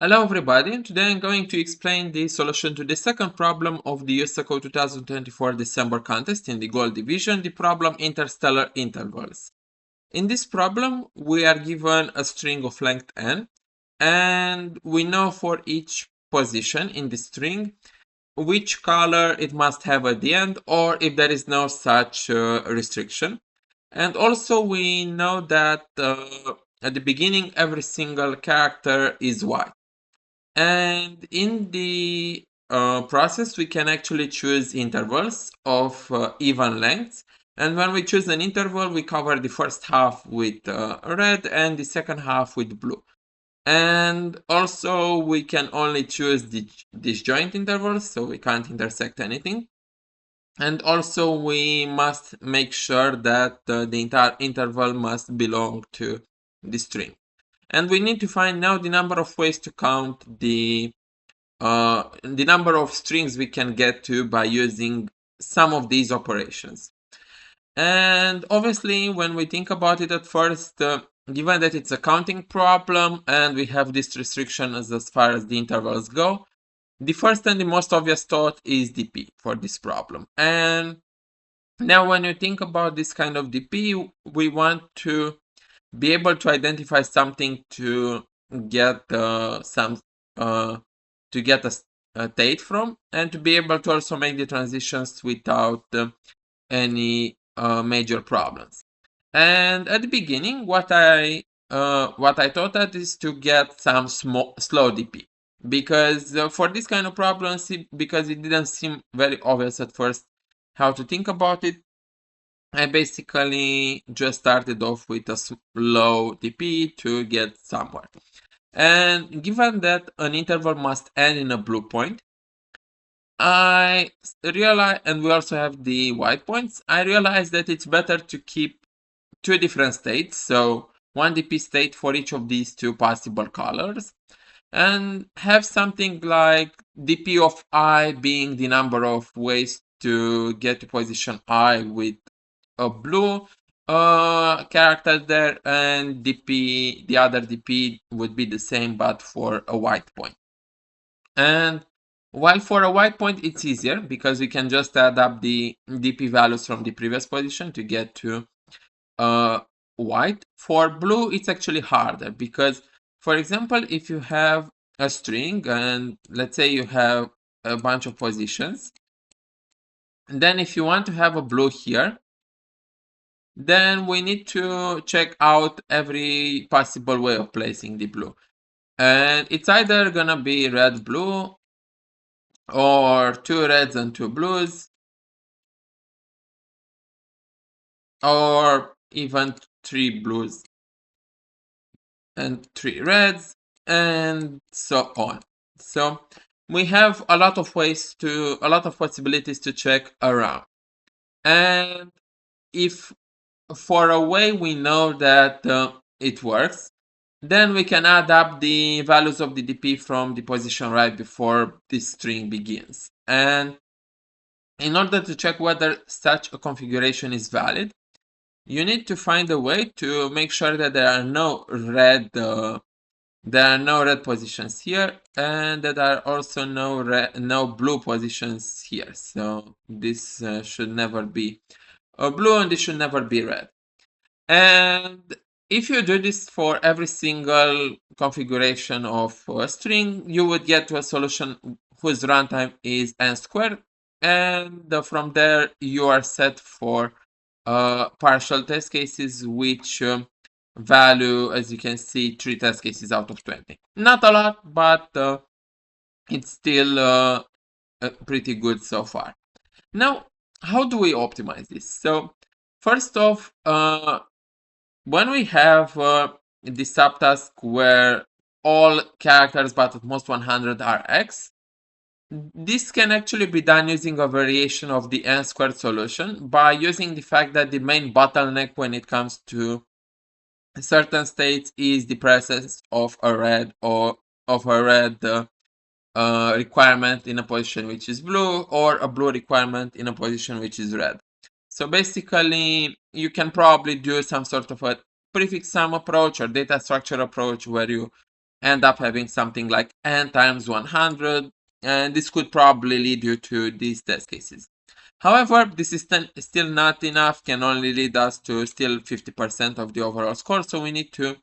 Hello everybody, and today I'm going to explain the solution to the second problem of the USACO 2024 December contest in the Gold Division, the problem Interstellar Intervals. In this problem, we are given a string of length n, and we know for each position in the string which color it must have at the end, or if there is no such restriction. And also we know that at the beginning every single character is white. And in the process, we can actually choose intervals of even lengths. And when we choose an interval, we cover the first half with red and the second half with blue. And also, we can only choose the disjoint intervals, so we can't intersect anything. And also, we must make sure that the entire interval must belong to the string. And we need to find now the number of ways to count the number of strings we can get to by using some of these operations. And obviously, when we think about it at first, given that it's a counting problem and we have this restriction as far as the intervals go, the first and the most obvious thought is dp for this problem. And now when you think about this kind of dp, we want to be able to identify something to get a state from, and to be able to also make the transitions without any major problems. And at the beginning, what I thought that is to get some slow DP, because for this kind of problems, because it didn't seem very obvious at first how to think about it, I basically just started off with a slow DP to get somewhere. And given that an interval must end in a blue point, I realize, and we also have the white points, I realized that it's better to keep two different states, so one DP state for each of these two possible colors, and have something like DP of I being the number of ways to get to position I with a blue character there, and DP, the other DP would be the same but for a white point. And while for a white point it's easier because we can just add up the DP values from the previous position to get to white, for blue it's actually harder because, for example, if you have a string and let's say you have a bunch of positions, and then if you want to have a blue here, then we need to check out every possible way of placing the blue. And it's either gonna be red, blue, or two reds and two blues, or even three blues and three reds, and so on. So we have a lot of possibilities to check around. And if for a way we know that it works, then we can add up the values of the DP from the position right before this string begins. And in order to check whether such a configuration is valid, you need to find a way to make sure that there are no red positions here, and that there are also no blue positions here. So this should never be blue, and this should never be red. And if you do this for every single configuration of a string, you would get to a solution whose runtime is n squared, and from there you are set for partial test cases, which value, as you can see, 3 test cases out of 20. Not a lot, but it's still pretty good so far. Now, how do we optimize this? So first off, when we have the subtask where all characters but at most 100 are x, this can actually be done using a variation of the n squared solution by using the fact that the main bottleneck when it comes to certain states is the presence of a red requirement in a position which is blue, or a blue requirement in a position which is red. So basically, you can probably do some sort of a prefix sum approach or data structure approach where you end up having something like n times 100, and this could probably lead you to these test cases. However, this is still not enough, can only lead us to still 50% of the overall score, so we need to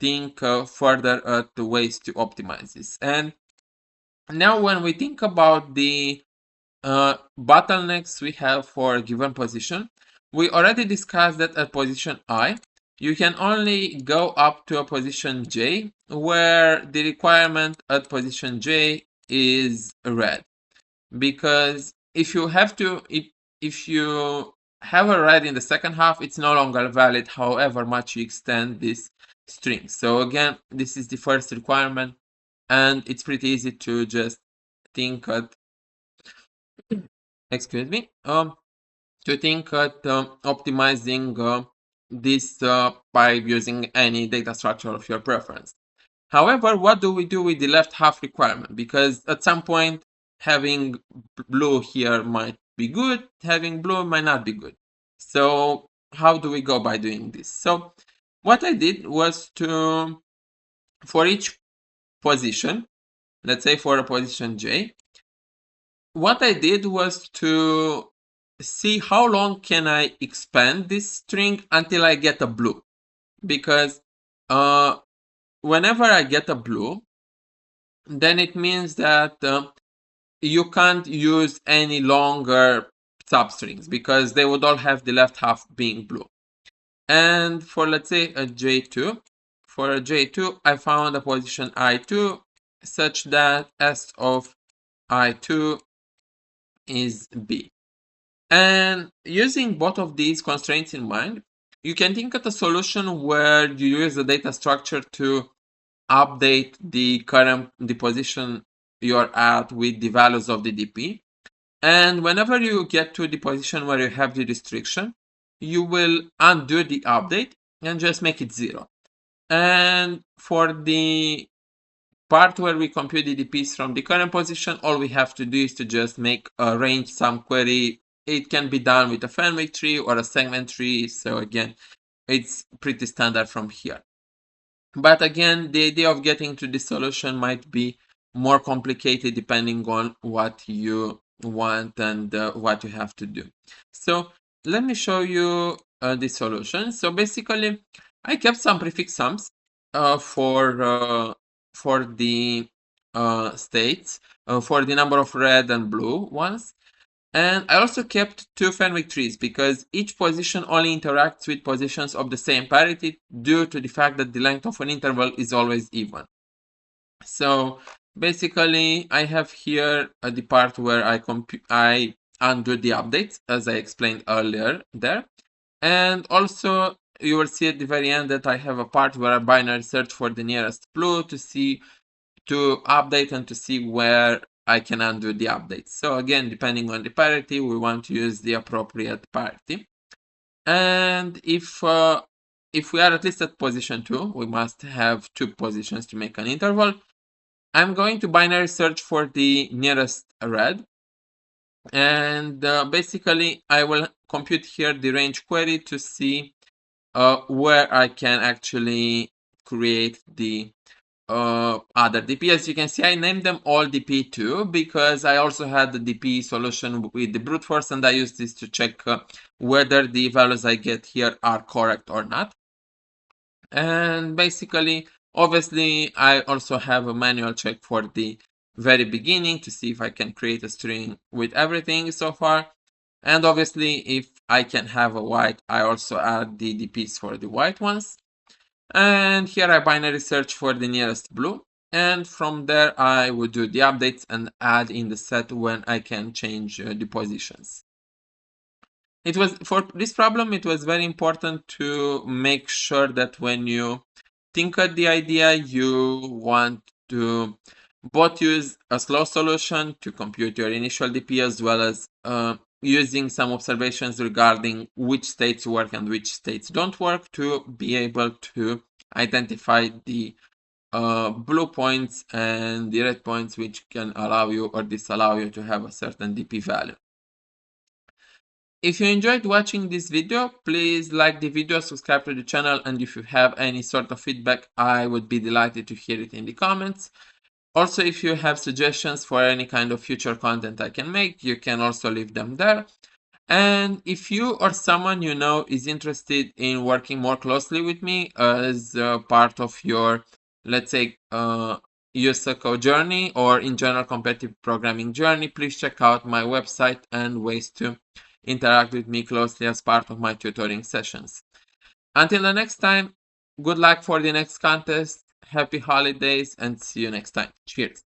think further at the ways to optimize this. And now when we think about the bottlenecks we have for a given position, we already discussed that at position I, you can only go up to a position J, where the requirement at position J is red. Because if you have a red in the second half, it's no longer valid however much you extend this string. So again, this is the first requirement, and it's pretty easy to just think at excuse me to think at optimizing this by using any data structure of your preference. However, what do we do with the left half requirement? Because at some point, having blue here might be good, having blue might not be good. So how do we go by doing this? So what I did was to, for each position, let's say for a position J, what I did was to see how long can I expand this string until I get a blue. Because whenever I get a blue, then it means that you can't use any longer substrings because they would all have the left half being blue. And for, let's say, a J2, for a J2, I found a position I2 such that S of I2 is B. And using both of these constraints in mind, you can think of a solution where you use the data structure to update the position you're at with the values of the DP. And whenever you get to the position where you have the restriction, you will undo the update and just make it 0. And for the part where we compute the DPs from the current position, all we have to do is to just make a range sum query. It can be done with a Fenwick tree or a segment tree. So again, it's pretty standard from here. But again, the idea of getting to this solution might be more complicated depending on what you want and what you have to do. So let me show you the solution. So basically, I kept some prefix sums for the states, for the number of red and blue ones. And I also kept 2 Fenwick trees because each position only interacts with positions of the same parity due to the fact that the length of an interval is always even. So basically, I have here the part where I undo the updates, as I explained earlier there. And also, you will see at the very end that I have a part where I binary search for the nearest blue to update and to see where I can undo the updates. So again, depending on the parity, we want to use the appropriate parity. And if we are at least at position 2, we must have 2 positions to make an interval. I'm going to binary search for the nearest red. And basically, I will compute here the range query to see where I can actually create the other DP. As you can see, I named them all DP2 because I also had the DP solution with the brute force, and I used this to check whether the values I get here are correct or not. And basically, obviously, I also have a manual check for the very beginning to see if I can create a string with everything so far. And obviously, if I can have a white, I also add the DPs for the white ones. And here I binary search for the nearest blue. And from there, I would do the updates and add in the set when I can change the positions. It was, for this problem, it was very important to make sure that when you think of the idea, you want to both use a slow solution to compute your initial DP as well as using some observations regarding which states work and which states don't work to be able to identify the blue points and the red points which can allow you or disallow you to have a certain DP value. If you enjoyed watching this video, please like the video, subscribe to the channel, and if you have any sort of feedback, I would be delighted to hear it in the comments. Also, if you have suggestions for any kind of future content I can make, you can also leave them there. And if you or someone you know is interested in working more closely with me as part of your, let's say, USACO journey or in general competitive programming journey, please check out my website and ways to interact with me closely as part of my tutoring sessions. Until the next time, good luck for the next contest, happy holidays, and see you next time. Cheers.